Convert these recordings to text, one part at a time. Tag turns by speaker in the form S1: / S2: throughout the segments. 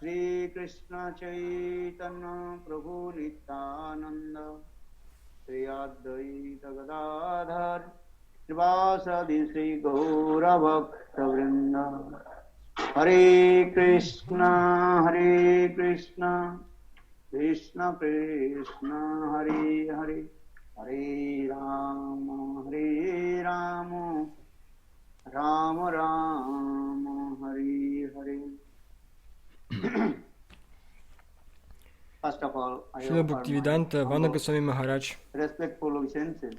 S1: Shri Krishna Chaitanya Prabhu Nityananda Shri Advaita Gadadhar Srivasadi Shri Gaura Bhakta Vrinda Hare Krishna Krishna Krishna Hare Hare Hare Rama Rama Rama Hare Hare. First of all, I
S2: Шрила
S1: offer my
S2: Бхактивиданта Вана Госвами Махарадж,
S1: respectful obeisances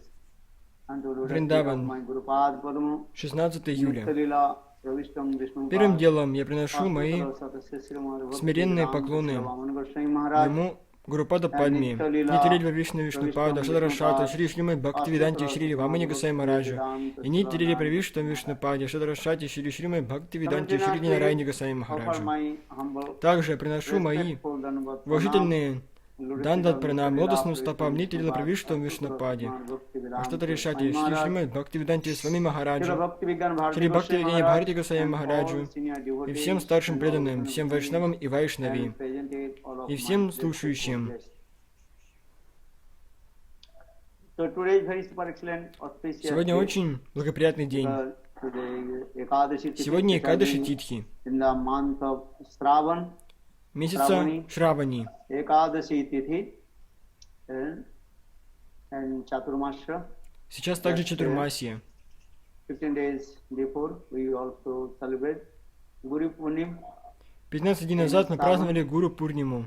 S1: unto the
S2: Вриндаван,
S1: my Guru Pad Padma,
S2: 16 июля.
S1: Nitya-lila Pravishtam Vishnu
S2: Первым
S1: Pad,
S2: делом я приношу мои смиренные поклоны моему Гурупада Падме, Нитирильва Вишну Вишнупада, Шадарашата, Шри Шримад Бхактивиданте, Шри Вамани Госвами Махараджа, и Нитирильва Правиштам Вишнупаде, Шадарашате, Шри Шримад Бхактивиданте, Шри Нинарайни Госвами Махараджа. Также я приношу мои уважительные Дандат Пранам, лотосным стопам Нитирила Правиштам Вишнупаде, а что-то решайте, Шри Шримад Бхактивиданте Свами Махараджа, Шри Бхактивидани Бхарати Госвами Махараджу, и всем старшим преданным, всем вайшнавам и вайшнави, и всем слушающим. Сегодня очень благоприятный день. Сегодня Экадаши Титхи, месяца Шравани. Сейчас также Чатурмасия. 15 дней назад мы праздновали Гуру Пурниму.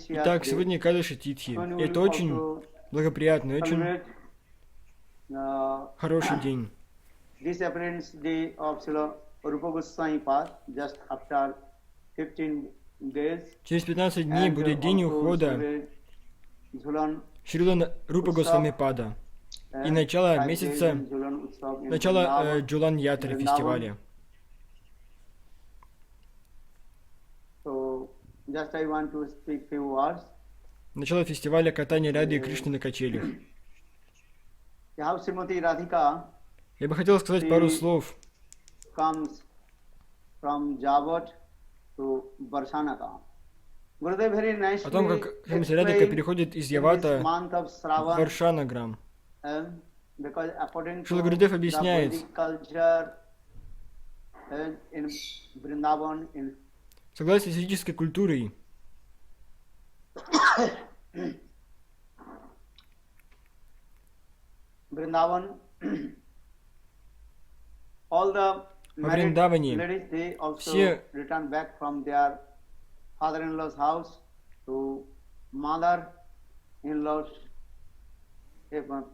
S2: Итак, сегодня Экадаши Титхи. Это очень благоприятный, очень хороший день. Через 15 дней будет день ухода Шрила Рупа Госвами Пада и начало месяца, начало Джулан Ятры фестиваля. Начало фестиваля катания Рады и Кришны на качелях. Я бы хотел сказать пару слов о том, как Шримати Радхика переходит из Явата в Варшанаграм. Шрила Гурудев объясняет, согласно с ведической культурой, во Вриндаване все
S1: father-in-law's house to mother-in-law's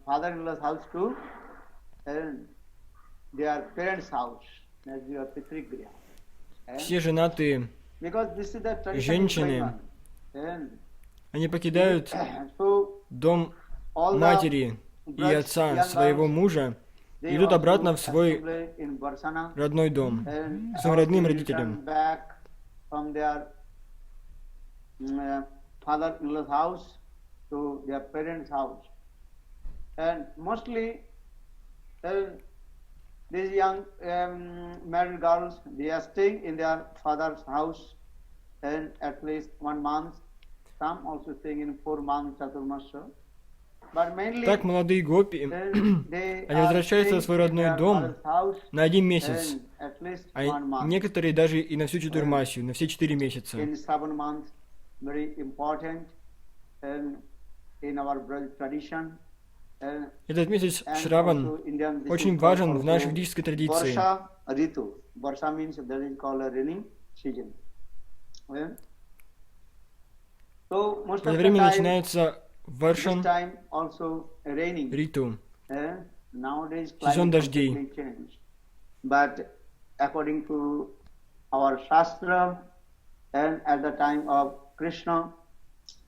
S1: father-in-law's house to their parents' house. That's your Pitrigriha.
S2: Все женатые женщины, они покидают дом матери и отца своего мужа и идут обратно в свой родной дом, к своим родным родителям.
S1: Father-in-law's house to their parents' house, and mostly these young married girls, they are staying in their father's house and at least 1 month. Some also staying in 4 months Chaturmasya. But mainly,
S2: так молодые гопи, они возвращаются в свой родной дом на 1 месяц, а некоторые даже и на всю Чатурмасию, на все 4 месяца.
S1: Very important in our tradition.
S2: Этот месяц Шраван очень важен в нашей ведической традиции.
S1: Varsha means that is called a raining season. So most of
S2: В это
S1: the
S2: время
S1: time,
S2: начинается Варшан Риту, сезон дождей.
S1: But according to our Shastra, and at the time of Krishna,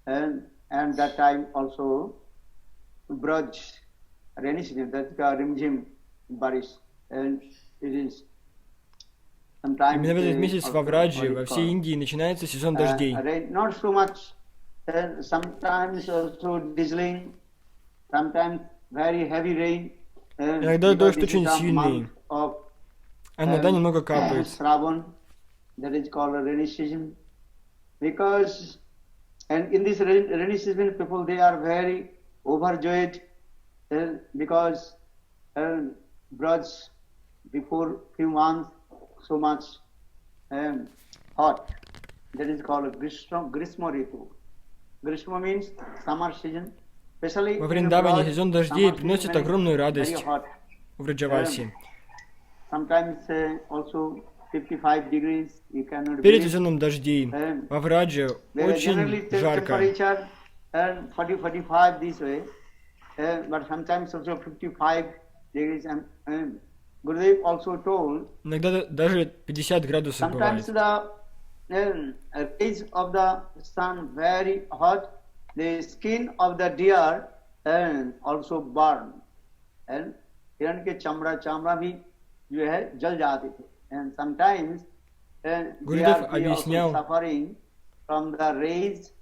S1: and that time also Braj, rainy season, that's Rimjim Barish, and it is sometimes.
S2: Именно в этот месяц во Врадже, во всей Индии, начинается сезон дождей.
S1: Not so much, sometimes also drizzling, sometimes very heavy rain.
S2: Иногда
S1: Because
S2: дождь
S1: this is
S2: очень
S1: the
S2: сильный,
S1: month of
S2: а иногда немного капает.
S1: Shravan, that is called a rainy season. Because, and in this rainy season, people, they are very overjoyed because Braj, before few months, so much hot. That is called Grishma Ritu. Grishma means summer season. Especially
S2: Во
S1: in
S2: Вриндаване
S1: Braj,
S2: сезон
S1: summer
S2: дождей
S1: season
S2: приносит
S1: very-
S2: огромную
S1: very
S2: радость
S1: hot.
S2: в Враджавасе.
S1: Sometimes also 55 degrees, you cannot
S2: Перед
S1: believe.
S2: сезоном дождей во Врадже
S1: There is generally
S2: очень жарко.
S1: temperature 40-45 this way, but sometimes also 55 degrees. And Gurudev also told,
S2: Иногда даже 50 градусов
S1: sometimes
S2: бывает.
S1: the rays of the sun very hot, the skin of the deer also burn. And हिरण के चमड़ा भी जो है जल जाते थे. And sometimes they
S2: Гурудев
S1: are also
S2: объяснял,
S1: suffering from the rays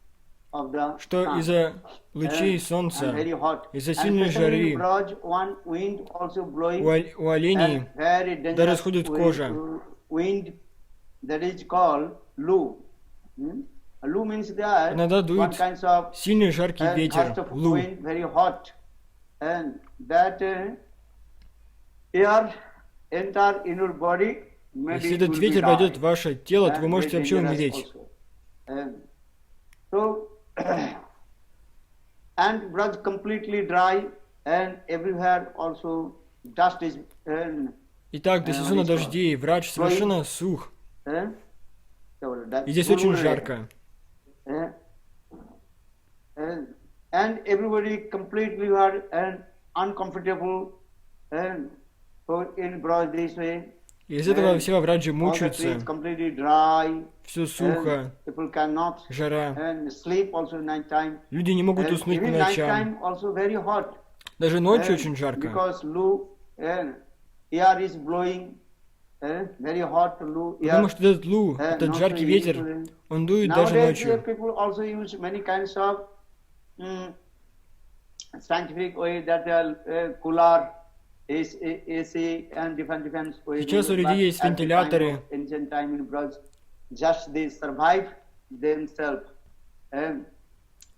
S1: of the
S2: что
S1: sun.
S2: из-за лучей
S1: And
S2: солнца,
S1: very hot.
S2: из-за
S1: And
S2: сильной
S1: especially
S2: жары
S1: Braj, one wind also blowing,
S2: у оленей
S1: and very dangerous
S2: да расходит кожа.
S1: wind that is called Lu. Lu means that
S2: Иногда
S1: one
S2: дует
S1: kind of
S2: сильный жаркий
S1: gust
S2: ветер,
S1: of
S2: лу.
S1: wind, very hot, and that air enter in your body. Maybe
S2: Если
S1: you
S2: этот
S1: will be
S2: ветер войдет
S1: die.
S2: в ваше тело, то вы
S1: And
S2: можете
S1: very
S2: вообще
S1: dangerous
S2: умереть.
S1: also. So, and Braj completely dry, and everywhere also dust is.
S2: Итак, до сезона дождей Врадж совершенно сух, и здесь очень жарко.
S1: And everybody completely are uncomfortable, and so in Braj this way.
S2: И из этого все во Врадже
S1: All the
S2: мучаются,
S1: trees completely dry.
S2: все сухо,
S1: People cannot
S2: жара.
S1: and sleep also night time.
S2: Люди не могут
S1: And
S2: уснуть по
S1: even night
S2: ночам.
S1: time also very hot.
S2: Даже ночью
S1: And
S2: очень жарко.
S1: Because Lu air is blowing very hot Lu air.
S2: Потому что этот лу,
S1: not
S2: этот
S1: so
S2: жаркий
S1: easy
S2: ветер,
S1: to them.
S2: он дует даже
S1: Nowadays
S2: ночью.
S1: people also use many kinds of scientific way that cooler, AC and different ways.
S2: Сейчас у людей
S1: But
S2: есть
S1: at the time
S2: вентиляторы.
S1: of ancient time in Braj, just they survive themselves.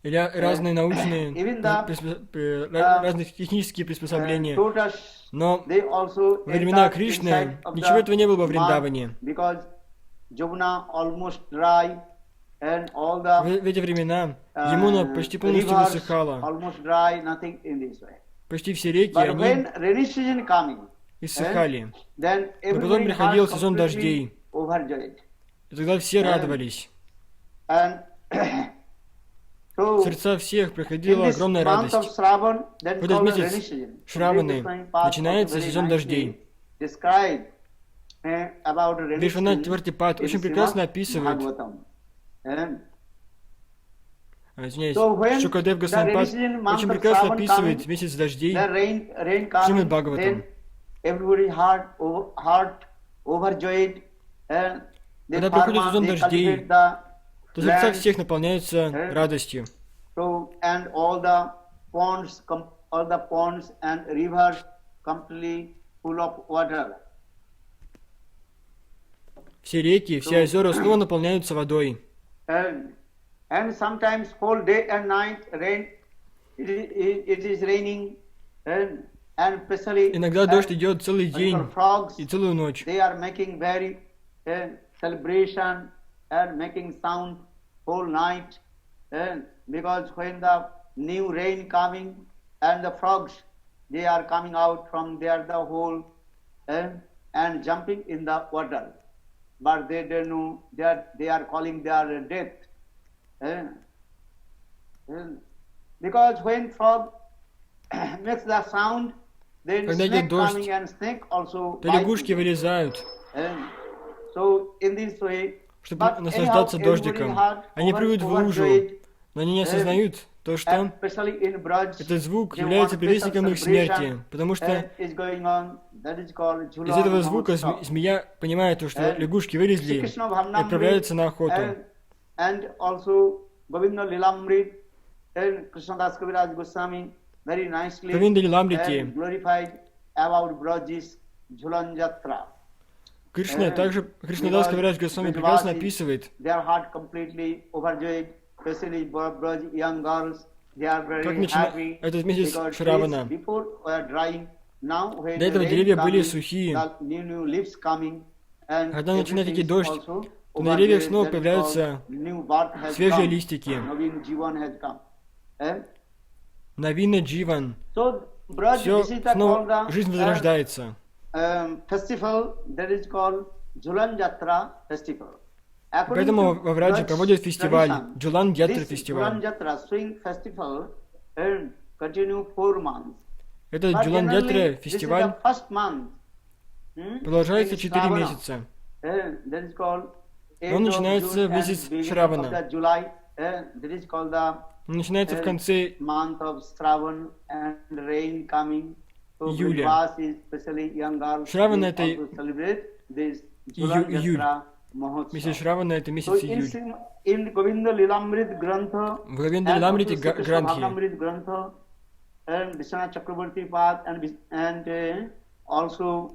S2: Или разные научные,
S1: Even the,
S2: разные технические приспособления.
S1: Lotus,
S2: Но
S1: they also
S2: во времена
S1: entered
S2: Кришны
S1: inside of
S2: ничего
S1: the
S2: этого не было во
S1: mud
S2: Вриндаване.
S1: because Jamuna almost dry and all the
S2: В эти времена Ямуна почти полностью
S1: rivers
S2: высыхала.
S1: almost dry, nothing in this way.
S2: Почти все реки,
S1: But
S2: они
S1: when rainy season coming,
S2: иссыхали.
S1: then
S2: Но потом
S1: everybody
S2: приходил
S1: heart
S2: сезон
S1: completely
S2: дождей.
S1: overjoyed.
S2: И тогда все радовались.
S1: And
S2: В
S1: so
S2: сердца всех
S1: in
S2: приходила
S1: this
S2: огромная
S1: month of
S2: радость.
S1: Shravan, that
S2: В
S1: is
S2: этот
S1: called rainy
S2: месяц
S1: season.
S2: Шраваны
S1: Krishna Pad
S2: начинается
S1: also very
S2: сезон
S1: nicely
S2: дождей.
S1: described about rainy
S2: Вишванат
S1: season
S2: Твартипад
S1: in
S2: очень прекрасно
S1: Srimad
S2: описывает,
S1: Bhagavatam. And
S2: извиняюсь,
S1: So when
S2: Шукадев
S1: the
S2: Госвамипад
S1: rainy month
S2: очень
S1: of
S2: прекрасно
S1: Shravan
S2: описывает
S1: comes,
S2: месяц дождей.
S1: the rain
S2: Шримад
S1: comes,
S2: Бхагаватам.
S1: then everybody heart overjoyed, and the
S2: Когда приходит
S1: farmers,
S2: сезон
S1: they
S2: дождей,
S1: cultivate the
S2: то сердца
S1: land,
S2: всех наполняются радостью.
S1: so, and all the ponds and rivers completely full of water.
S2: Все реки, все озера снова наполняются водой.
S1: And sometimes whole day and night rain, it is raining, and especially
S2: Иногда дождь идет целый день
S1: for frogs,
S2: и целую ночь.
S1: they are making very celebration and making sound whole night, because when the new rain coming and the frogs, they are coming out from there the hole and jumping in the water, but they don't know that they are calling their death. Because when frog makes the sound, then
S2: Когда идет
S1: snake
S2: дождь,
S1: coming and snake also
S2: то лягушки вылезают,
S1: so in this way,
S2: чтобы
S1: but
S2: наслаждаться
S1: anyhow,
S2: дождиком.
S1: everybody had
S2: Они прыгают в лужу,
S1: overjoyed,
S2: но они не осознают то, что
S1: especially in Braj,
S2: этот звук
S1: they
S2: является
S1: want
S2: предвестником их
S1: special
S2: смерти,
S1: celebration,
S2: потому что
S1: is going on, that is called
S2: из
S1: Jhulan
S2: этого звука
S1: Mahotsav.
S2: змея понимает то, что
S1: And
S2: лягушки вылезли
S1: Krishna
S2: и
S1: Bhavnamrit
S2: отправляются на охоту.
S1: and also Govinda Lilamrit and Krishnadas Kaviraj Goswami, very nicely
S2: Говинда Лиламрити.
S1: and glorified about Braj's Jhulan Jatra.
S2: Кришна также, Кришнадас Кавирадж Госвами прекрасно описывает,
S1: Their heart completely overjoyed, especially Braj young girls. They are
S2: как
S1: very
S2: начина...
S1: happy
S2: этот месяц
S1: because
S2: Шравана.
S1: trees before were drying. Now when
S2: До
S1: the
S2: этого
S1: rain
S2: деревья были
S1: coming,
S2: сухие.
S1: the new leaves coming, and
S2: Когда начинает идти
S1: everything
S2: дождь,
S1: also
S2: то на деревьях
S1: overjoyed,
S2: снова
S1: that
S2: появляются
S1: because new birth has
S2: свежие
S1: come.
S2: листики.
S1: Naveen Jivan has come. And
S2: Навина Дживан.
S1: so Braj,
S2: Все
S1: this is the
S2: снова,
S1: called
S2: жизнь возрождается.
S1: festival that is called Jhulan Jatra festival. According
S2: Поэтому
S1: to
S2: во Врадже
S1: Braj
S2: проводят фестиваль,
S1: tradition,
S2: Джулан Ятра
S1: this
S2: фестиваль.
S1: Jhulan Jatra swing festival and continue 4 months.
S2: Этот
S1: But
S2: Джулан
S1: generally,
S2: Ятра
S1: this is
S2: фестиваль
S1: the first month.
S2: продолжается
S1: in
S2: 4
S1: Shravana.
S2: месяца.
S1: That is called
S2: Он начинается в месяц Шравана.
S1: July. That is called the
S2: Он начинается в конце
S1: month of Shravan and rain coming. So
S2: июля.
S1: Brajvas is especially young girls
S2: Shravan
S1: they
S2: это
S1: also celebrate this Jhulan
S2: июль.
S1: Jatra Mahotsav.
S2: Месяц Шравана это
S1: So
S2: месяц июль.
S1: in Govinda Lilamrit Grantha
S2: В Говинда
S1: and
S2: Ламрити
S1: also Sri Krishna
S2: Грантхи
S1: Bhagamrit Grantha and Vishwanath Chakrabarti Path and also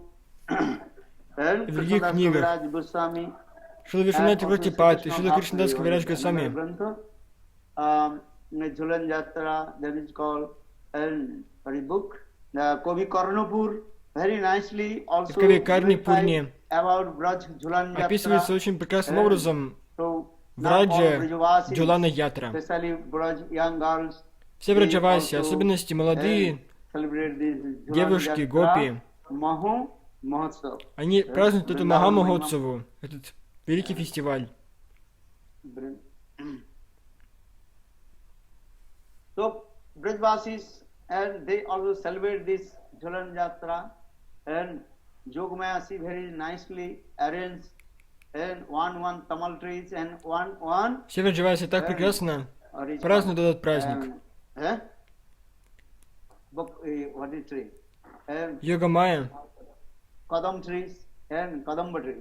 S1: and
S2: В других
S1: Krishnadas
S2: книгах
S1: Kaviraj Goswami
S2: Шила Вишванати Вратипад и Шила Кришнадас Кавирадж Госвами.
S1: Jhulan Jatra, that is called a book. The Kavi Karnapur very nicely also
S2: Кави Карни
S1: glorified
S2: Пурни
S1: about Braj Jhulan
S2: описывается
S1: Jatra.
S2: очень прекрасным образом
S1: So
S2: в
S1: now all
S2: Радже
S1: Brajavasis,
S2: Джулана Ятра.
S1: especially Braj young girls,
S2: Все Браджаваси, особенности молодые
S1: celebrate this Jhulan
S2: девушки,
S1: Jatra
S2: гопи,
S1: Maho Mahotsav.
S2: они празднуют эту Махамахотсаву, этот великий фестиваль.
S1: So Brajvasis and they also celebrate this Jhulan Jatra and Jogmayasi very nicely arranged and one Tamal and one
S2: Все Браджаваси так прекрасно празднуют этот праздник.
S1: What is tree? And
S2: Йога Майя,
S1: Kadam trees and Kadamba trees.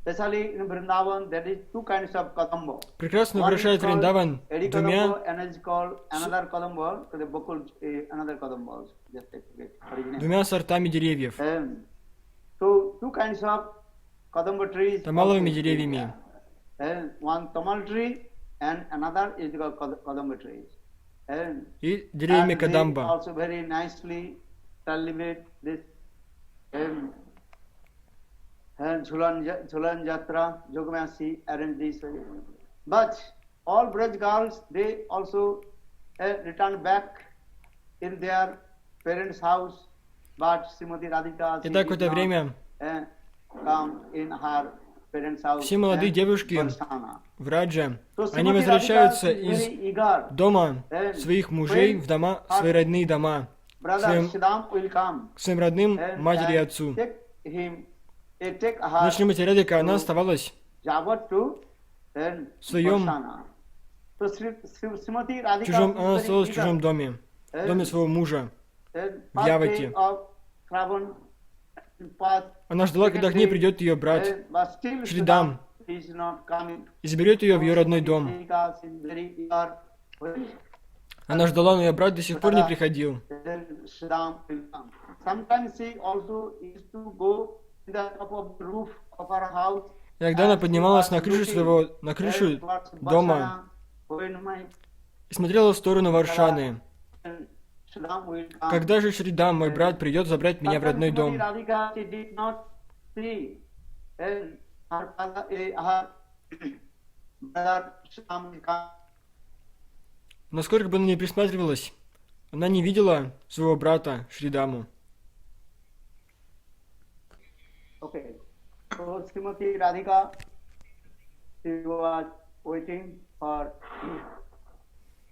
S1: Especially in Vrindavan, there is two kinds of Kadamba.
S2: прекрасно
S1: One is
S2: украшает
S1: called
S2: Вриндаван
S1: Edi
S2: двумя
S1: Kadamba and is called another Kadamba, the Bakul, another Kadamba. Just take it, original.
S2: сортами деревьев,
S1: So two kinds of Kadamba trees.
S2: тамаловыми
S1: also
S2: деревьями.
S1: there. And one Tamal tree and another is called Kadamba trees.
S2: И деревьями
S1: And they
S2: Кадамба.
S1: also very nicely celebrate this and Jhulan Jatra, Jogmayasi arranged this. But all Braj girls, they also return back in their parents' house. But Srimati Radhika, she
S2: Итак, в
S1: did
S2: это
S1: not
S2: время
S1: come in her parents' house.
S2: все молодые
S1: and
S2: девушки
S1: Varsana.
S2: в Радже,
S1: So
S2: они
S1: Srimati
S2: возвращаются
S1: Radhika is
S2: из
S1: very eager.
S2: дома своих мужей в дома, в свои родные дома,
S1: Brother
S2: своим,
S1: Siddham will come.
S2: к своим родным
S1: And
S2: матери и отцу.
S1: Take her
S2: Дочь Шримати Радхика, она оставалась
S1: Javat to then
S2: в своем
S1: Varsana. So Srimati Radhika
S2: чужом,
S1: is
S2: она
S1: very
S2: оставалась в
S1: eager.
S2: чужом доме, в доме своего мужа.
S1: Then
S2: в
S1: first
S2: Явате.
S1: day of Shravan passed,
S2: Она ждала, когда к ней придет ее брат
S1: but still
S2: Шридам
S1: Siddham is not coming.
S2: и заберет ее в ее родной дом.
S1: Radhika is very eager.
S2: Она ждала, но ее брат до сих пор не приходил.
S1: Then Siddham will come. Sometimes she also used to go in the top of the roof of her house.
S2: Иногда она поднималась на крышу дома и смотрела в сторону Варшаны. Когда же Шридам, мой брат, придет забрать меня в родной дом? Насколько бы она ни присматривалась, она не видела своего брата Шридаму.
S1: Okay. So Srimati Radhika, she was waiting for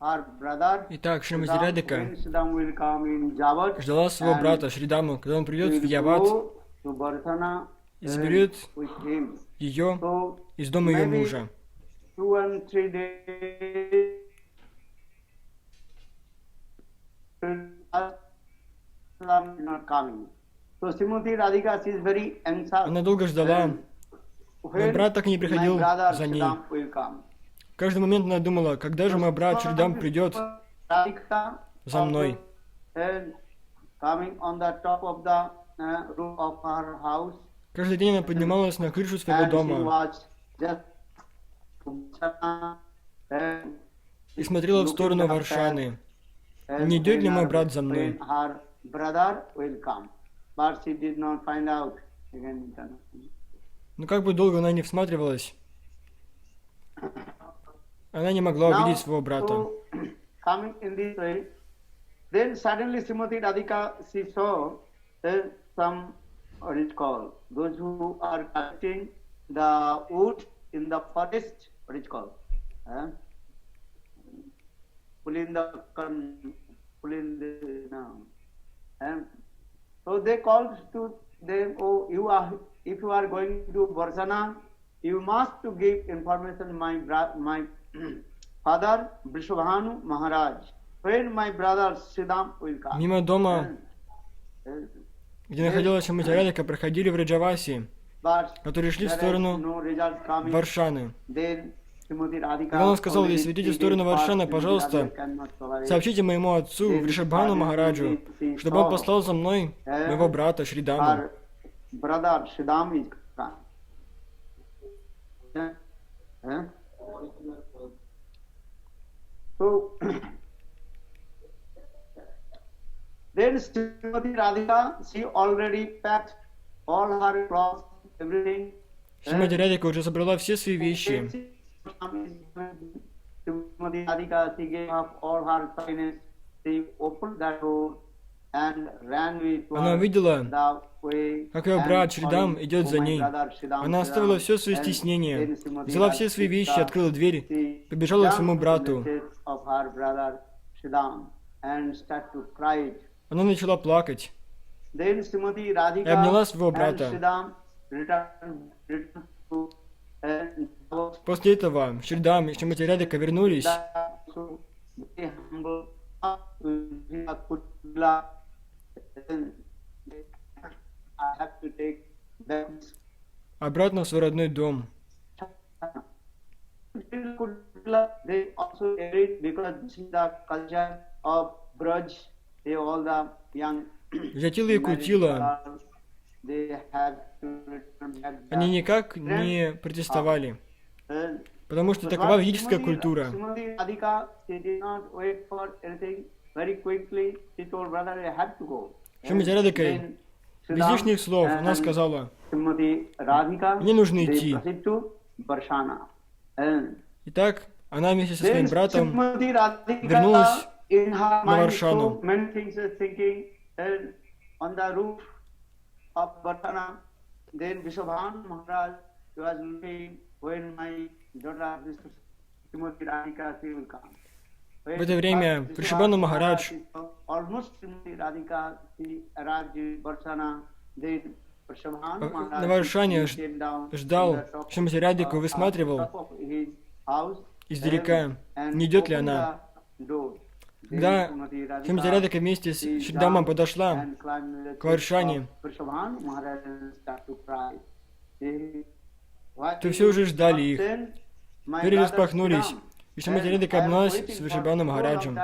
S1: her brother.
S2: Итак, Шримати Радхика
S1: When Siddham will come in Javat,
S2: ждала своего
S1: and
S2: брата Шридаму, когда он придет в
S1: will
S2: Яват
S1: go to Varsana
S2: и заберет
S1: with him.
S2: ее
S1: So
S2: из дома ее
S1: maybe
S2: мужа.
S1: 2 and 3 days Siddham is not coming. So Srimati Radhika, she is very anxious.
S2: Она долго ждала,
S1: When
S2: брат так и не приходил
S1: my brother
S2: за ней.
S1: Siddham will come.
S2: В каждый момент она думала, когда же мой брат Шридам придет
S1: Radhika
S2: за мной.
S1: and coming on the top of the roof of her house,
S2: Каждый день она поднималась на крышу своего
S1: and she
S2: дома
S1: was just and
S2: и смотрела в сторону Варшаны. Не идет ли мой брат за мной?
S1: Her brother will come, but she did not find out. Again,
S2: Но как бы долго она не всматривалась, она не могла увидеть своего брата.
S1: so, coming in this way, then suddenly Srimati Radhika, she saw some, what is called, those who are cutting the wood in the forest, what is called, pulling the, no. And so they called to them, oh, if you are going to Varsana, you must to give information my father Vrishabhanu Maharaj. When my brother Siddham will come.
S2: Мимо дома, где находилась Шримати Радхика, проходили враджаваси, которые шли в сторону Варшаны. Когда он сказал ей: «Светите в сторону Варшаны, пожалуйста, сообщите моему отцу Вришабхану Махараджу, чтобы он послал за мной моего брата Шридаму».
S1: So, then Srimati Radhika, she already packed all her clothes, everything.
S2: Шримати Радхика уже собрала все свои вещи.
S1: Srimati Radhika, she gave up all her shyness. She opened the door and ran with
S2: Она увидела,
S1: the way.
S2: как ее брат Шридам идет за ней. Она оставила все свое стеснение, взяла все свои вещи, открыла дверь, побежала к своему брату. Она начала плакать и обняла своего брата. После этого Шридам и Шримати Радхика вернулись. Обратно в свой родной дом.
S1: They also agreed because this is the culture of Braj. They all the young
S2: Жатила и Кутила,
S1: they had to return back.
S2: они никак не протестовали, потому что такова ведическая культура.
S1: Srimati Radhika, she did not wait for anything. Very quickly, she told brother, I have to go.
S2: Шримати Радхика, без лишних слов, она сказала: «Мне нужно идти». Итак, она вместе со своим братом вернулась на Варшану. В это время Вришабхану Махарадж на Варшане ждал Шримати Радхику, высматривал издалека, не идет ли она. Когда Шримати Радхика вместе с Шридамом подошла к Варшане, то все уже ждали их. Двери распахнулись, и Шримати Радхика обнялась с Вришабхану Махараджем.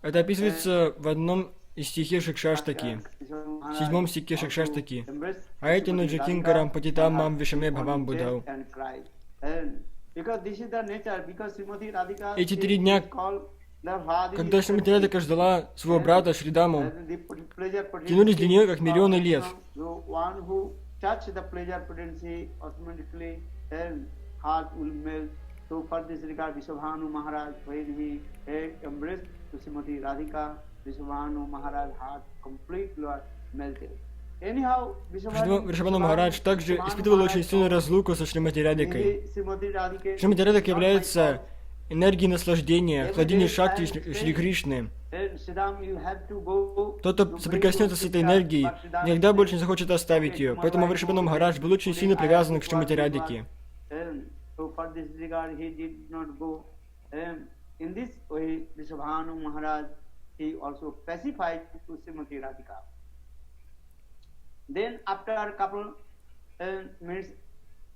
S2: Это описывается в одном из стихов Шикшаштаки, в 7 стихе Шикшаштаки. «Айтану джакинкарам патитам мам вишаме бхавам будау». Эти 3 дня, когда Шримати Радхика ждала своего брата Шридаму, тянулись для нее как миллионы лет.
S1: So for this regard, Vrishabhanu Maharaj, when he embraced Srimati Radhika, Vrishabhanu Maharaj heart completely melted. Anyhow,
S2: Вришабхану Махарадж также испытывал очень сильную разлуку со Шримати Радхикой. Шримати Радхика является энергией наслаждения, хладини Шакти Шри Кришны. Тот, кто соприкоснется с этой энергией, никогда больше не захочет оставить ее. Поэтому Вришабхану Махарадж был очень сильно привязан к Шримати Радхике.
S1: So for this regard, he did not go. In this way, Vrishabhanu Maharaj, he also pacified to Srimati Radhika. Then after a couple minutes,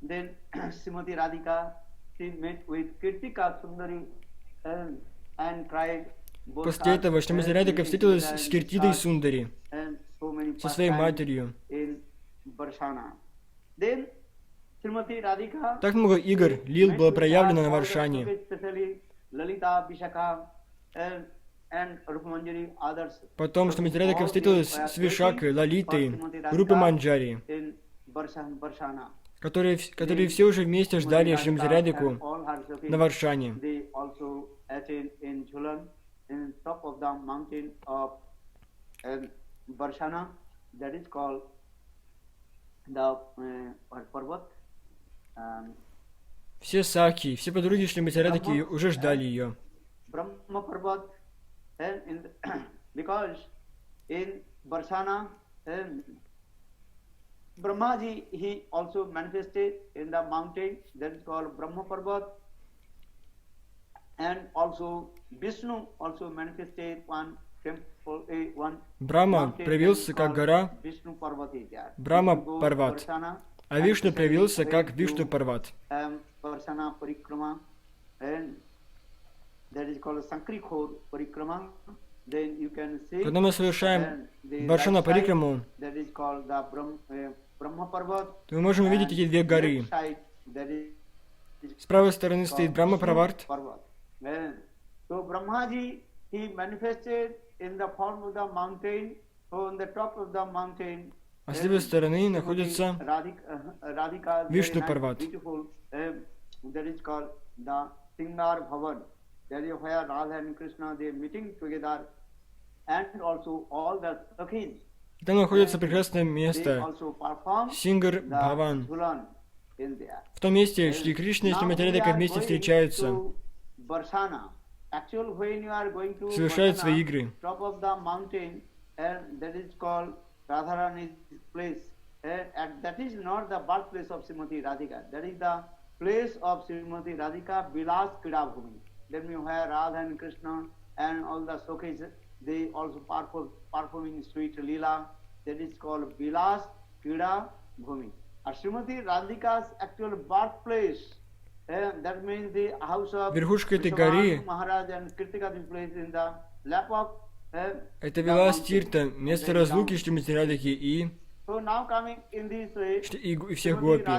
S1: then Srimati Radhika, she met with Kirtika Sundari and cried.
S2: После этого Шримати Радхика встретилась с Киртидой Сундари, со своей матерью. Так много игр, лил было проявлено на Варшане. Потом Шримати Радхика встретилась с Вишакой, Лалитой, Рупой Манджари, которые все уже вместе ждали Шримати Радхику на Варшане.
S1: In top of the mountain of Varshana, that is called the Parvat.
S2: Все саки, все подруги Шримати Радхики уже ждали ее.
S1: Brahma Parvat, because in Varshana, Brahmaji, he also manifested in the mountain that is called Brahma Parvat. And also Vishnu also manifested one temple, one.
S2: Брахма проявился как гора Брахма Парват, а Вишну проявился как Вишну Парват.
S1: Varshana Parikrama, and that is called Sankrikho Parikrama. Then you can see.
S2: Когда мы совершаем Варшана Парикраму,
S1: that is called the Brahma Parvat.
S2: то мы можем увидеть эти две горы. С правой стороны стоит Брахма Парват.
S1: So Brahmaji, he manifested in the form of the mountain, so on the top of the mountain.
S2: А с левой стороны находится Вишну Парват.
S1: That is called the Singar Bhavan. That is where Radha and Krishna they meeting together, and also all the Sakhis.
S2: Там находится прекрасное место Сингар Бхаван. В том месте Шри Кришна и Шримати Радхика вместе встречаются, совершают свои игры.
S1: That is not the birthplace of Srimati Radhika. That is the place of Srimati Radhika, Vilas Krida Bhumi. That means where Radha and Krishna and all the Sokhis, they also performing sweet Leela. That is called Vilas Krida Bhumi. Srimati Radhika's actual birthplace, that means the house of
S2: Верхушка этой горы,
S1: Maharaj and Kirtika is placed in the lap of.
S2: Это Вилас Тирта, место разлуки Шримати Радхики и всех гопи.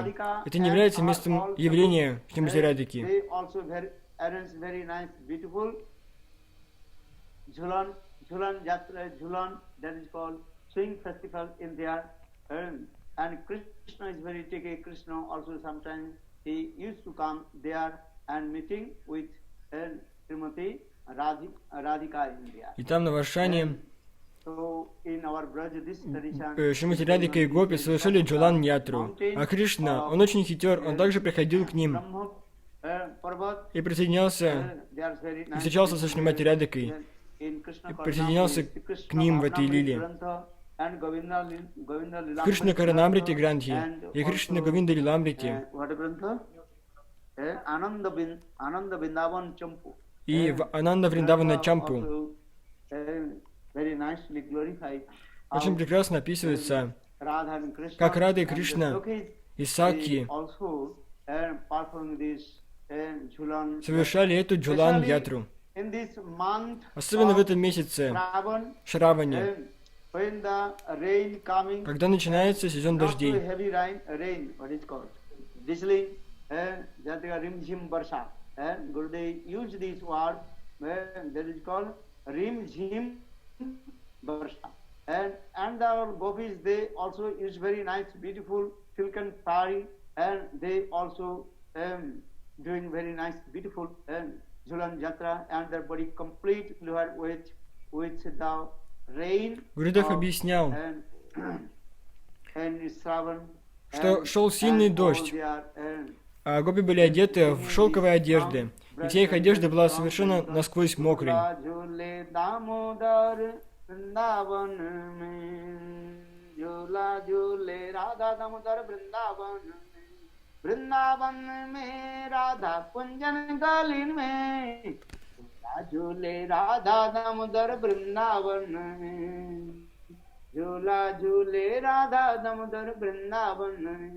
S2: Это не является местом явления Шримати Радхики.
S1: And Krishna is very tricky. Krishna also sometimes he used to come there and meeting with Srimati Radhika in there.
S2: И там на Варшане Шримати Радхика и гопи совершили Джулан Ятру. А Кришна, он очень хитер, он также приходил к ним и присоединялся, и встречался со Шримати Радхикой, и присоединялся к ним в этой лиле. В Кришна Каранамрите Грантхи и Кришна Говинда Лиламрите и в Ананда Вриндавана Чампу очень прекрасно описывается, как Рада и Кришна и Сакхи совершали эту Джулан Ятру. Особенно в этом месяце Шравани, когда начинается сезон дождей.
S1: And the gopis, they also use very nice, beautiful silken sari, and they also doing very nice, beautiful Jhulan Jatra, and their body complete with the rain.
S2: Гурудев объяснял, что шел сильный дождь, а гопи были одеты в шелковые одежды, и вся их одежда была совершенно насквозь мокрой.
S1: झूला झूले राधा दामोदर वृंदावन में,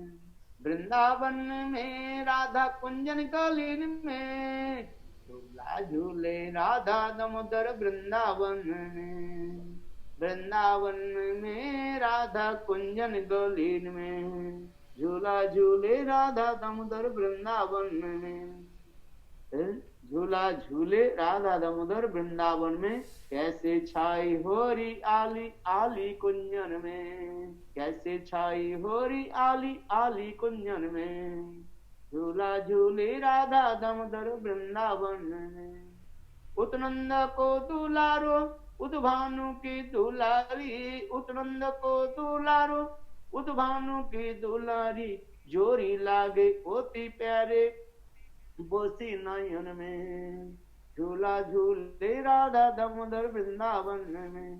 S1: वृंदावन में राधा कुंजन कालीन में, झूला झूले राधा दामोदर वृंदावन में, वृंदावन में राधा कुंजन गलीन में, झूला झूले राधा दामोदर वृंदावन में, झूला झूले राधा दामोदर वृंदावन में, कैसे छाई होरी आली आली कुंजन में, कैसे छाई होरी आली आली कुंजन में, झूला झूले राधा दामोदर वृंदावन में, उतनंद को दुलारो उत भानु की दुलारी, उतनंद को दुलारो उत भानु की दुलारी, जोरी लागे ओती प्यारे बोसी नयन में, झूला झूले राधा दामोदर वृंदावन में,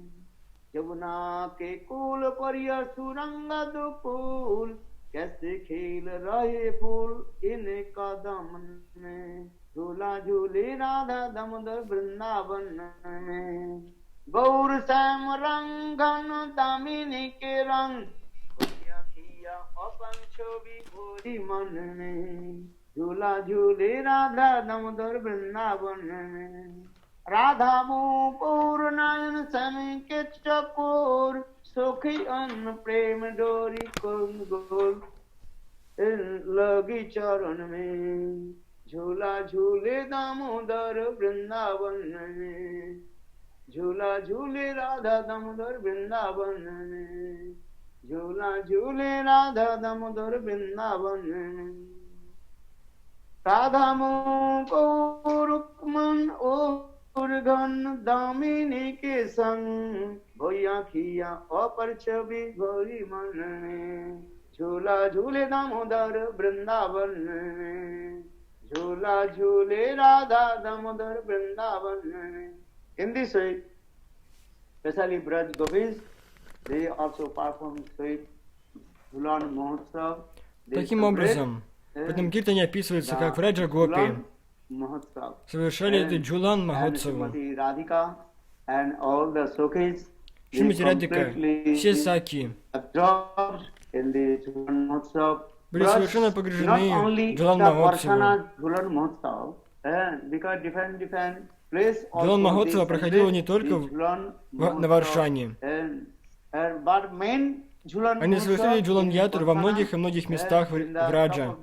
S1: यमुना के कूल पर यह सुरंग दुकूल, कैसे खेल रहे फूल इन कदम में, झूला झूले राधा दामोदर वृंदावन में, गौर श्याम रंगन दामिनी के रंग, किया अपन छवि भोरी मन में, झूला झूले राधा दामोदर वृंदावन में, राधा मुकुर नयन सन के चकोर, सुखी अन्न प्रेम डोरी कुंद गोल लगी चरण में, झूला झूले दामोदर वृंदावन में, झूला झूले राधा दामोदर वृंदावन में, झूला झूले राधा दामोदर वृंदावन में, राधा मुकुर रुक्मन और घन दामिनी के संग, भैया खिया अपर छवि भोरी मन में, झूला झूले दामोदर वृंदावन में, झूला झूले राधा दामोदर वृंदावन में. In this way, especially Braj Gopis, they also perform sweet Jhulan Mahotsav.
S2: Таким образом, в этом киртане описывается, как в Раджа Гопи совершали этот Джулан Махотсаву. Шримати Радика, все саки были совершенно погружены в Джулан Махотсаву. Джулан Махотсава проходила не только на Варшане. Они совершили Джулан Ятру во многих и многих местах в Раджа.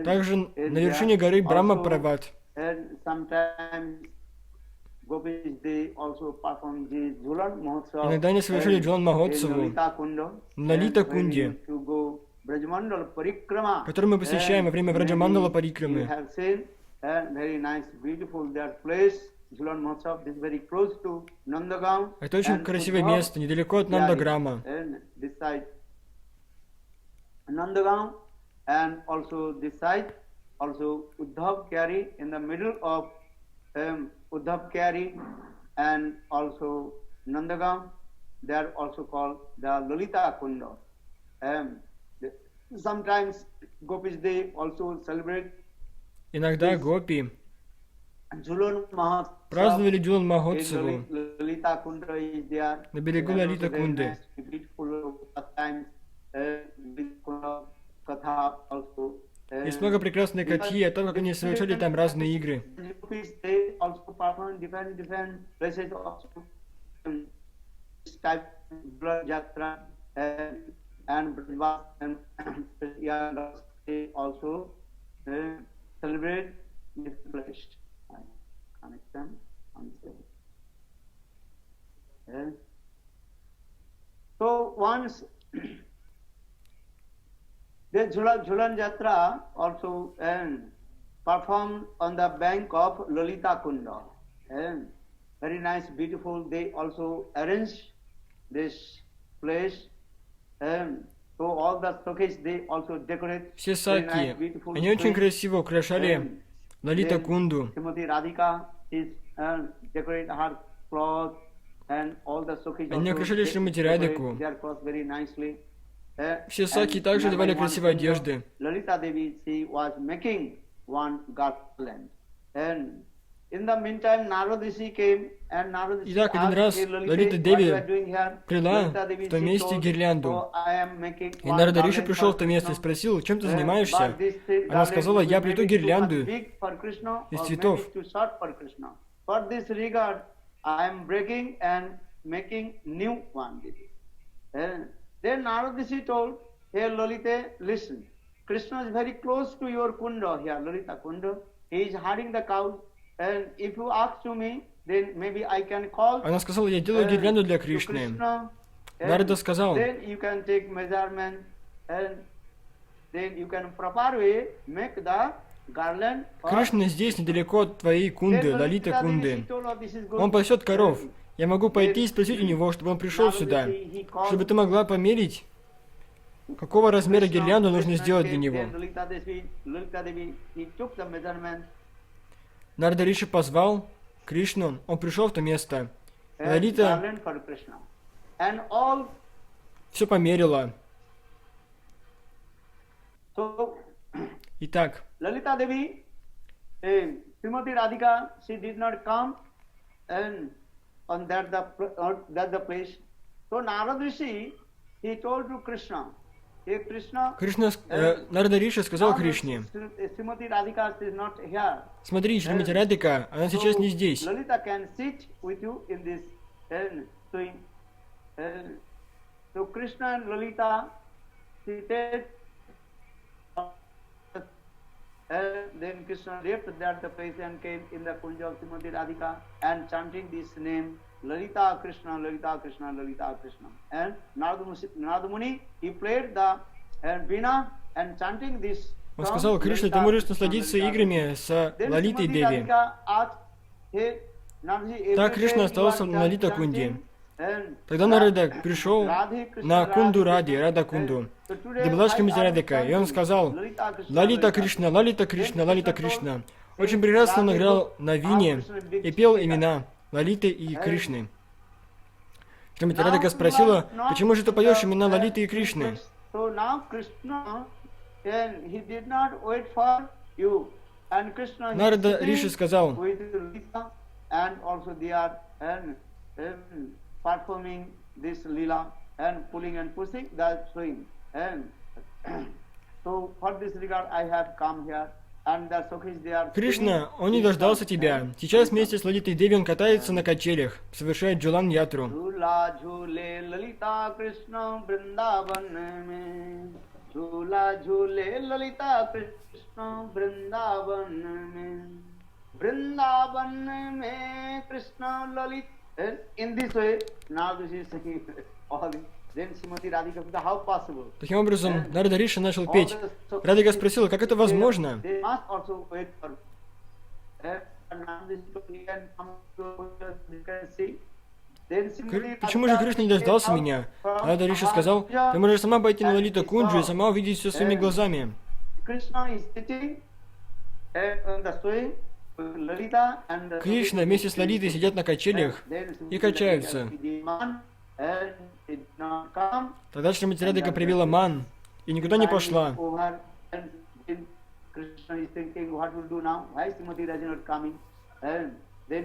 S2: Также на вершине горы Брахма Парват. Иногда они совершили Джулан Махотсаву на Лита Кунде, который мы посещаем во время Браджамандала Парикрамы. Это очень красивое место, недалеко от Нандаграма.
S1: And also this side, also Uddhav Kyari in the middle of Uddhav Kyari and also Nandagam, they are also called the Lalita Kunda. Sometimes Gopis they also celebrate.
S2: Иногда гопи праздновали Джулан Махотсаву на берегу Лалита Кунды. Есть много прекрасной катхи о том, как они совершали там разные игры.
S1: So once the Jhulan Jatra also performed on the bank of Lalita Kunda. Very nice, beautiful. They also arranged this place. So all the showcase they also decorate.
S2: Все саки, они очень красиво украшали Лалита Кунду.
S1: Srimati Radhika is decorate her clothes and all the showcase.
S2: Они украшали Шримати Радику.
S1: Their clothes very nicely.
S2: Все саки также давали красивые одежды.
S1: Lalita Devi, she was making one garland. And In the meantime, Narad Rishi came and Narad Rishi
S2: Итак, один
S1: asked,
S2: раз
S1: "Hey, Lalita,
S2: Лалита
S1: what you
S2: Деви
S1: are doing here?"
S2: прила
S1: Lalita Devi,
S2: в том
S1: she
S2: месте
S1: told,
S2: гирлянду.
S1: "Oh, I am making
S2: И
S1: one
S2: Нарада Риши
S1: garland
S2: пришел
S1: for
S2: в то место и
S1: Krishna."
S2: спросил, чем ты
S1: But
S2: занимаешься?
S1: this
S2: Она
S1: garland
S2: сказала,
S1: will
S2: я
S1: be
S2: плету
S1: maybe too
S2: гирлянду
S1: much big for Krishna,
S2: из
S1: or
S2: цветов.
S1: maybe too short for Krishna. For this regard, I am breaking and making new one. And then Narad Rishi told, "Hey Lalita, listen. Krishna is very close to your kunda here, Lalita Kunda. He is herding the cows, and if you ask to me, then maybe I can call
S2: Она сказала, я делаю гирлянду для
S1: to
S2: Кришны.
S1: Krishna.
S2: Нарада
S1: And
S2: сказал,
S1: then you can take measurement, and then you can proper way make the garland. for
S2: Кришна здесь, недалеко от твоей кунды,
S1: Then
S2: Лалита
S1: Lalita Devi,
S2: Кунды.
S1: she told, "Oh, this is good."
S2: Он пасет коров.
S1: And
S2: Я могу пойти и спросить у него, чтобы он пришел сюда, чтобы ты могла померить, какого размера гирлянду нужно сделать для него.
S1: Then Lalita Devi, he took the measurement.
S2: Нарада Риши позвал Кришну, он пришел в то место.
S1: and
S2: Лалита
S1: garland for Krishna. And all,
S2: все померила.
S1: so
S2: Итак,
S1: Lalita Devi, Srimati Radhika, she did not come and on that the place. So Narad Rishi, he told to Krishna, "Hey Krishna,
S2: Нарада Риши сказал
S1: now
S2: Кришне,
S1: Srimati Radhika is not here.
S2: смотри, Шримати Радика, она сейчас не здесь.
S1: Lalita can sit with you in this swing. So Krishna and Lalita seated. Then Krishna left that the place and came in the kunja of Srimati Radhika and chanting this name, Lalita Krishna, Lalita Krishna, Lalita Krishna. And Narada Muni, he played the veena and chanting this.
S2: Он сказал, Кришна, ты можешь насладиться играми с Лалитой Деви. Так Кришна остался на Лалита Кунде. Тогда Нарада пришел на Кунду Ради, Рада Кунду, где была Шримати Радика, и он сказал, Лалита Кришна, Лалита Кришна, Лалита Кришна. Очень прекрасно он играл на вине и пел имена Лалиты и Кришны. Шримати Радика спросила, почему же ты поешь имена Лалиты и Кришны? Нарада Риши сказал,
S1: performing this lila and pulling and pushing the swing. And so for this regard I have come here. And the Sokis, they are
S2: Кришна, он не дождался тебя. Сейчас вместе с Лалитой Деви он катается на качелях, совершает Джулан Ятру.
S1: Jhula jhule Lalita Krishna Vrindavan mein. Jhula jhule Lalita Krishna Vrindavan mein. Vrindavan mein Krishna Lalita. And in this way, now this is singing all this. Then Srimati Radhika said, how possible?
S2: Таким образом, Нарада Риши начал петь. Радика спросила, как это возможно?
S1: They must also wait for. Now this can come to you can see. Then Srimati
S2: Почему же Кришна не дождался меня? Нарада Риши сказал, ты можешь сама пойти на Лалита Кунджу и сама увидеть все своими глазами.
S1: Krishna is sitting on the swing.
S2: Кришна вместе с Лалитой сидят на качелях и качаются. Тогда Шримати Радика привела ман и никуда не пошла.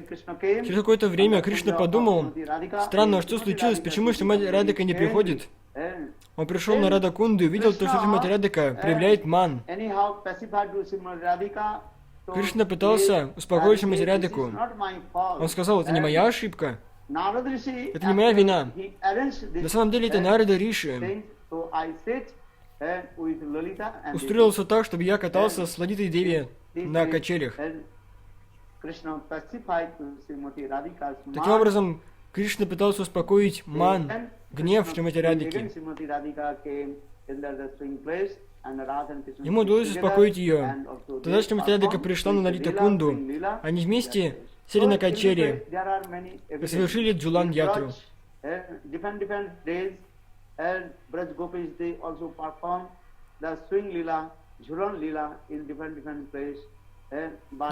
S2: Через какое-то время Кришна подумал, странно, а что случилось, почему Шримати Радика не приходит? Он пришел на Рада Кунду и увидел, что Шримати Радика проявляет ман. Кришна пытался успокоить Шримати Радику. Он сказал, это не моя ошибка, это не моя вина. На самом деле это Нарада Риши устроился так, чтобы я катался с Лалитой Деви на качелях. Таким образом, Кришна пытался успокоить ман, гнев Шримати Радики. Ему удалось успокоить ее. Тогда Шримати Радика пришла на Лалита Кунду. Они вместе сели на качели и совершили Джулан Ятру.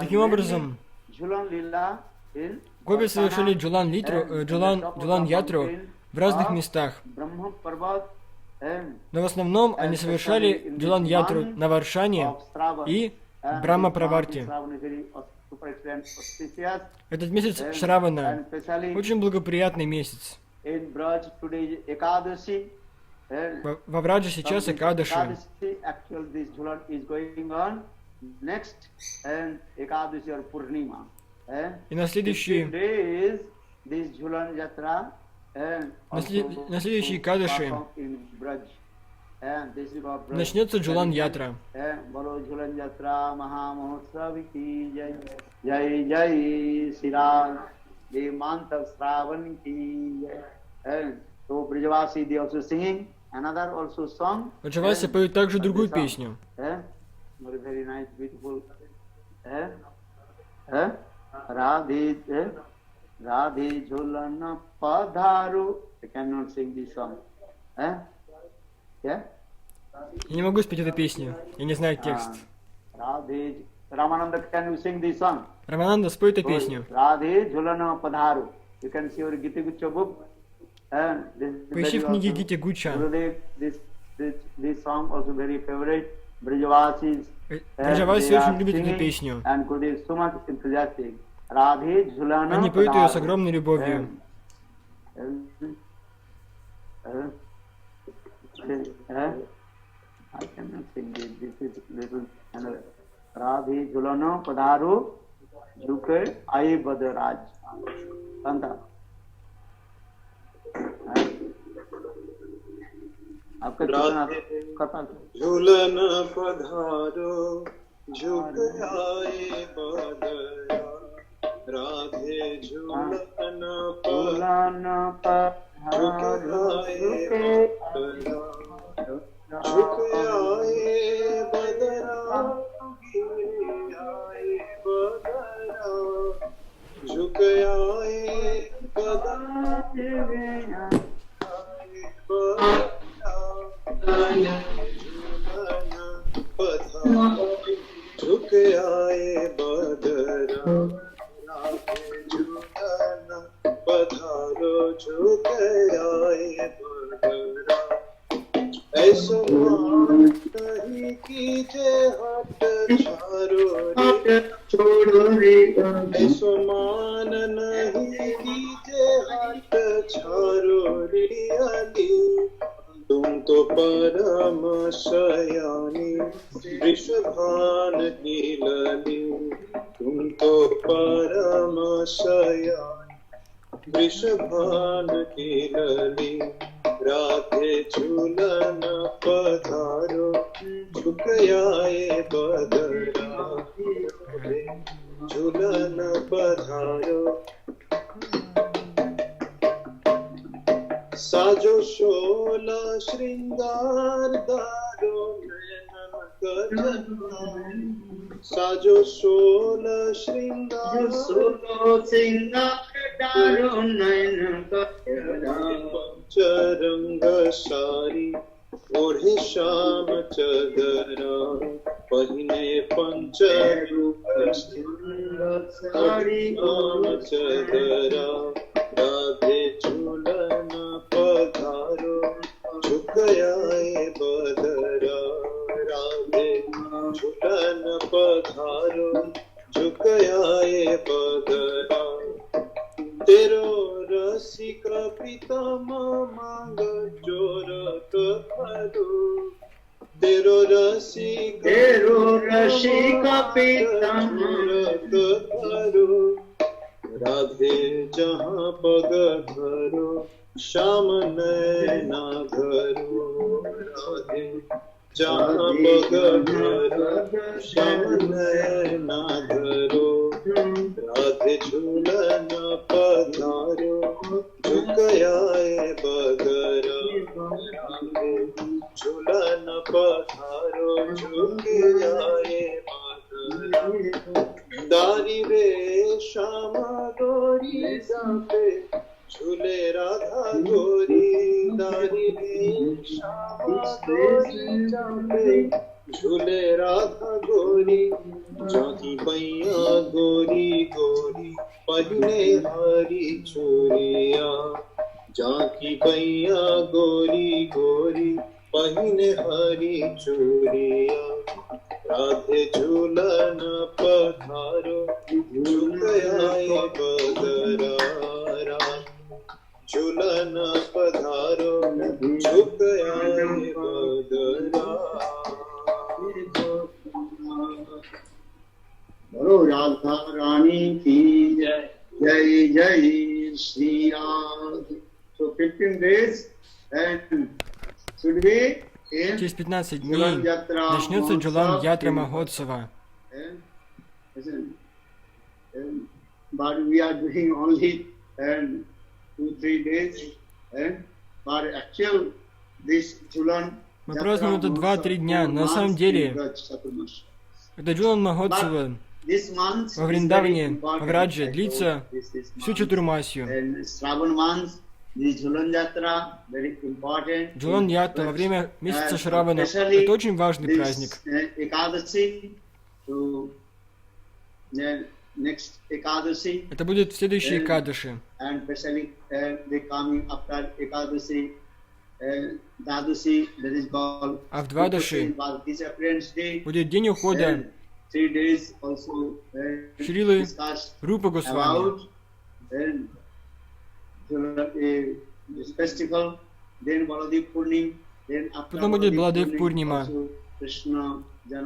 S2: Таким образом, гопи совершили Джулан Ятру в разных местах. Но в основном они совершали Джулан Ятру на Варшане и Брахма Праварте.
S1: super excellent auspicious.
S2: Этот месяц
S1: And
S2: Шравана
S1: especially
S2: очень благоприятный месяц.
S1: in Braj today is Ekadashi.
S2: Во Врадже сейчас Экадаши.
S1: Actually, this Jhulan is going on next and Ekadashi or Purnima.
S2: И на следующий
S1: days this Jhulan Jatra and
S2: на следующий Экадаши
S1: in Braj. And this is about Braj.
S2: начнется Джулан Ятра.
S1: Bolo Jhulan Jatra Maha Mahotsav ki jai jai jai Shri Ram the month of Shravan ki jai. And so Brijavasi they also singing another also song.
S2: Браджаваси поют также другую песню.
S1: Very nice, beautiful. Radhe Radhe Jhulana Padharu. I cannot sing this song. Yeah?
S2: Я не могу спеть эту песню. Я не знаю текст.
S1: Radhe Ramananda, can you sing this song?
S2: Рамананда, спой эту песню.
S1: Radhe Jhulana Padharu. You can see your Gita Gucha book.
S2: Поищи в книге Гити Гуча.
S1: This song also very favorite. Brijavasis.
S2: Браджаваси очень любят эту песню.
S1: And Gurudev so much enthusiastic. Radhe Jhulana
S2: Они поют ее с огромной любовью.
S1: I cannot sing this. This is little another. Radhe Jhulana Padharu Jhuke Aye Badaraj. Kanta. आपका
S3: झूलन पधारो झुक आए बदरा राधे झूलन पधारो झुक आए बदरा झुक आए बदरा झुक आए बदरा झूलन पधारो झुक आए बदरा ऐसो मान नहीं कीजे हट छोड़ो रे ऐसो मान नहीं कीजे हट छोड़ो रे अली तुम तो परम शयानी वृषभान की लली तुम तो परम शयानी वृषभान की लली राधे झूलन पधारो झुक आए बदरा झूलन पधारो साजो शोला श्रृंगार दारो नयन गजन साजो शोला श्रृंगार दारो नयन गजन पंचरंग सारी ओढ़े श्याम चदरा पहिने पंचरूप सारी श्याम चदरा राधे झूलन पधारो झुक आए बदरा राधे झूलन पधारो झुक आए बदरा तेरो रसिक प्रीतम मांग जोर करो तेरो रसिक प्रीतम करो राधे जहाँ पग धरो श्याम नैना धरो राधे जहाँ पग धरो श्याम नैना धरो राधे झूलन पधारो झुक आए बदरा राधे झूलन पधारो झुक आए बदरा दारी रे श्याम गोरी जापे झूले राधा गोरी दारी रे श्याम गोरी जापे झूले राधा गोरी जाकी पैया गोरी गोरी पहिने हरी चूड़िया जाकी पैया गोरी गोरी पहिने हरी चूड़िया राधे झूलन पधारो झुक आए बदरा झूलन पधारो झुक आए बदरा
S1: बोलो राधा रानी की जय जय जय श्री राम. So 15 days and should be in
S2: Через 15
S1: Джулан
S2: дней
S1: Ятра
S2: начнется Джулан
S1: Махотсав
S2: Ятра
S1: in-
S2: Махотсава.
S1: But we are doing only 2-3 days and but actual this Julan
S2: Мы празднуем это 2-3 дня. На самом деле, это Джулан Махотсава
S1: this month
S2: во Вриндаване, в Врадже, длится всю Чатурмасию.
S1: Shravan month, this Julan Yatra, very important.
S2: Джулан Ятра во время месяца Шравана — это очень важный праздник.
S1: Ekadasi, so then next Ekadasi,
S2: Это будет в следующие Экадаши.
S1: and especially they coming after Ekadasi, Dadasi, that is called.
S2: А в Двадаши
S1: Disappearance day.
S2: будет день ухода
S1: And 3 days also
S2: Шрилы
S1: discussed
S2: Рупа Госвами.
S1: about then this festival, then Baladev Purnim, then after
S2: Потом будет
S1: Baladev
S2: Баладев Пурнима.
S1: also Krishna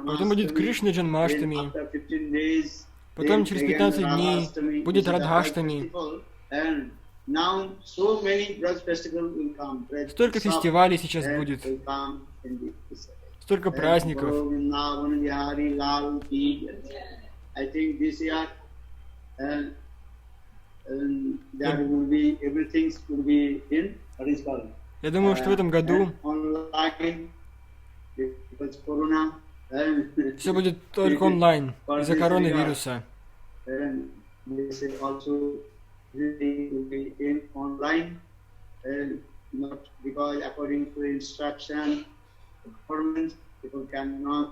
S2: Потом будет
S1: Janmashtami,
S2: Кришна
S1: then
S2: Джанмаштами.
S1: after 15 days,
S2: Потом
S1: then
S2: через
S1: again
S2: 15 дней
S1: Radhastami,
S2: будет
S1: which is the
S2: Радхаштами.
S1: festival. And now so many Braj festival will come.
S2: Столько фестивалей сейчас
S1: and
S2: будет,
S1: will come in this.
S2: столько праздников.
S1: Vrindavan Bihari Lal ki jai. I think this year there will be everything will be in what is called
S2: Я думаю, что в этом году
S1: online because Corona and
S2: все будет только онлайн из-за коронавируса.
S1: and this is also everything will be in online and not because according to instruction government people cannot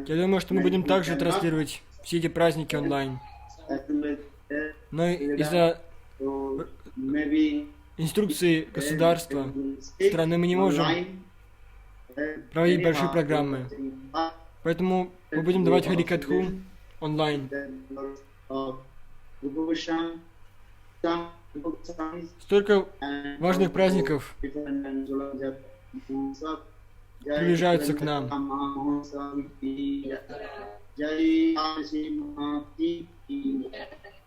S2: Я думаю, что мы будем также транслировать все эти праздники онлайн. Но из-за
S1: so maybe
S2: инструкции государства, страны мы не можем проводить большие программы. Поэтому мы будем давать Харикатху онлайн. Столько важных праздников приближаются к нам.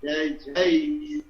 S1: Jai Jai